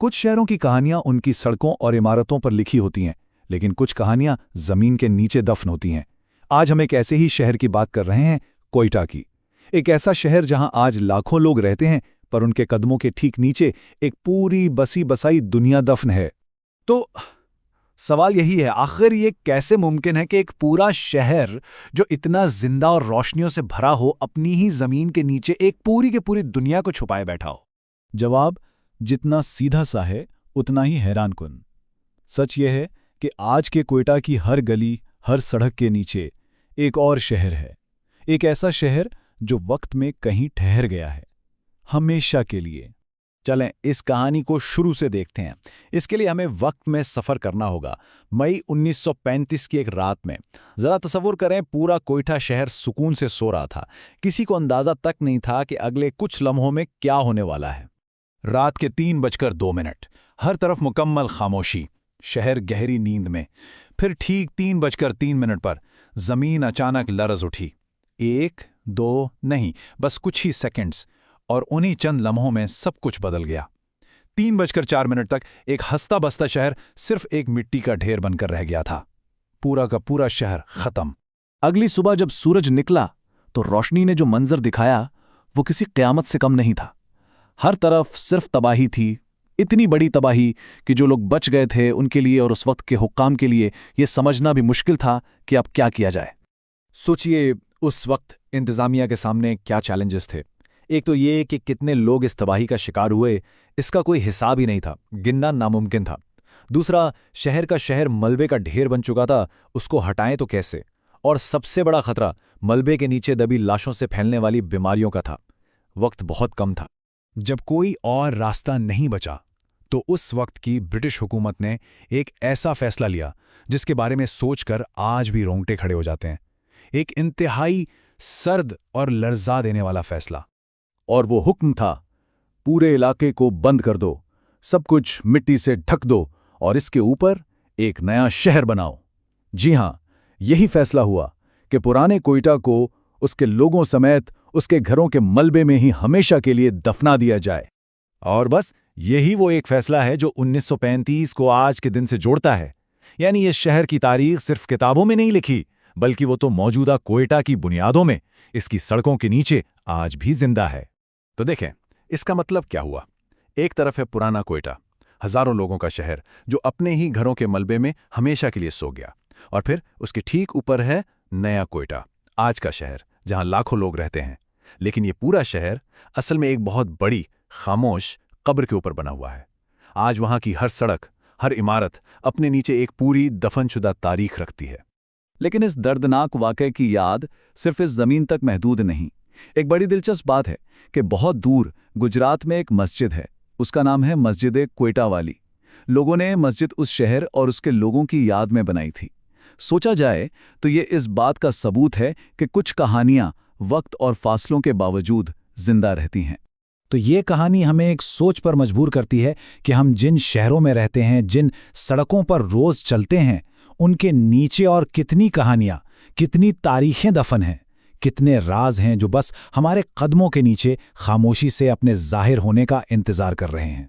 कुछ शहरों की कहानियां उनकी सड़कों और इमारतों पर लिखी होती हैं, लेकिन कुछ कहानियां जमीन के नीचे दफन होती हैं। आज हम एक ऐसे ही शहर की बात कर रहे हैं, कोयटा की। एक ऐसा शहर जहां आज लाखों लोग रहते हैं, पर उनके कदमों के ठीक नीचे एक पूरी बसी बसाई दुनिया दफन है। तो सवाल यही है, आखिर ये कैसे मुमकिन है कि एक पूरा शहर जो इतना जिंदा और रोशनियों से भरा हो, अपनी ही जमीन के नीचे एक पूरी की पूरी दुनिया को छुपाए बैठा हो? जवाब जितना सीधा सा है उतना ही हैरानकुन। सच ये है कि आज के कोयटा की हर गली, हर सड़क के नीचे एक और शहर है। एक ऐसा शहर जो वक्त में कहीं ठहर गया है, हमेशा के लिए। चलें इस कहानी को शुरू से देखते हैं। इसके लिए हमें वक्त में सफ़र करना होगा। मई 1935 की एक रात में ज़रा तसव्वुर करें, पूरा कोयटा शहर सुकून से सो रहा था। किसी को अंदाज़ा तक नहीं था कि अगले कुछ लम्हों में क्या होने वाला है। रात के 3:02, हर तरफ मुकम्मल खामोशी, शहर गहरी नींद में। फिर ठीक 3:03 पर जमीन अचानक लरज उठी। 1, 2 नहीं, बस कुछ ही सेकंड्स, और उन्हीं चंद लम्हों में सब कुछ बदल गया। 3:04 तक एक हंसता बसता शहर सिर्फ एक मिट्टी का ढेर बनकर रह गया था। पूरा का पूरा शहर खत्म। अगली सुबह जब सूरज निकला तो रोशनी ने जो मंजर दिखाया वो किसी क़यामत से कम नहीं था। हर तरफ सिर्फ तबाही थी, इतनी बड़ी तबाही कि जो लोग बच गए थे उनके लिए और उस वक्त के हुक्काम के लिए ये समझना भी मुश्किल था कि अब क्या किया जाए। सोचिए उस वक्त इंतज़ामिया के सामने क्या चैलेंजेस थे। एक तो ये कि कितने लोग इस तबाही का शिकार हुए, इसका कोई हिसाब ही नहीं था, गिनना नामुमकिन था। दूसरा, शहर का शहर मलबे का ढेर बन चुका था, उसको हटाएं तो कैसे? और सबसे बड़ा खतरा मलबे के नीचे दबी लाशों से फैलने वाली बीमारियों का था। वक्त बहुत कम था। जब कोई और रास्ता नहीं बचा तो उस वक्त की ब्रिटिश हुकूमत ने एक ऐसा फैसला लिया जिसके बारे में सोचकर आज भी रोंगटे खड़े हो जाते हैं। एक इंतहाई सर्द और लर्जा देने वाला फैसला। और वो हुक्म था, पूरे इलाके को बंद कर दो, सब कुछ मिट्टी से ढक दो और इसके ऊपर एक नया शहर बनाओ। जी हां, यही फैसला हुआ कि पुराने कोयटा को उसके लोगों समेत उसके घरों के मलबे में ही हमेशा के लिए दफना दिया जाए। और बस यही वो एक फैसला है जो 1935 को आज के दिन से जोड़ता है। यानी इस शहर की तारीख सिर्फ किताबों में नहीं लिखी, बल्कि वो तो मौजूदा कोयटा की बुनियादों में, इसकी सड़कों के नीचे आज भी जिंदा है। तो देखें, इसका मतलब क्या हुआ। एक तरफ है पुराना कोयटा, हजारों लोगों का शहर जो अपने ही घरों के मलबे में हमेशा के लिए सो गया। और फिर उसके ठीक ऊपर है नया कोयटा, आज का शहर जहां लाखों लोग रहते हैं। लेकिन ये पूरा शहर असल में एक बहुत बड़ी खामोश कब्र के ऊपर बना हुआ है। आज वहां की हर सड़क, हर इमारत अपने नीचे एक पूरी दफनशुदा तारीख रखती है। लेकिन इस दर्दनाक वाक़े की याद सिर्फ इस ज़मीन तक महदूद नहीं। एक बड़ी दिलचस्प बात है कि बहुत दूर गुजरात में एक मस्जिद है, उसका नाम है मस्जिद कोयटा वाली। लोगों ने मस्जिद उस शहर और उसके लोगों की याद में बनाई थी। सोचा जाए तो ये इस बात का सबूत है कि कुछ कहानियां वक्त और फासलों के बावजूद जिंदा रहती हैं। तो ये कहानी हमें एक सोच पर मजबूर करती है कि हम जिन शहरों में रहते हैं, जिन सड़कों पर रोज चलते हैं, उनके नीचे और कितनी कहानियां, कितनी तारीखें दफन हैं, कितने राज हैं जो बस हमारे कदमों के नीचे खामोशी से अपने जाहिर होने का इंतजार कर रहे हैं।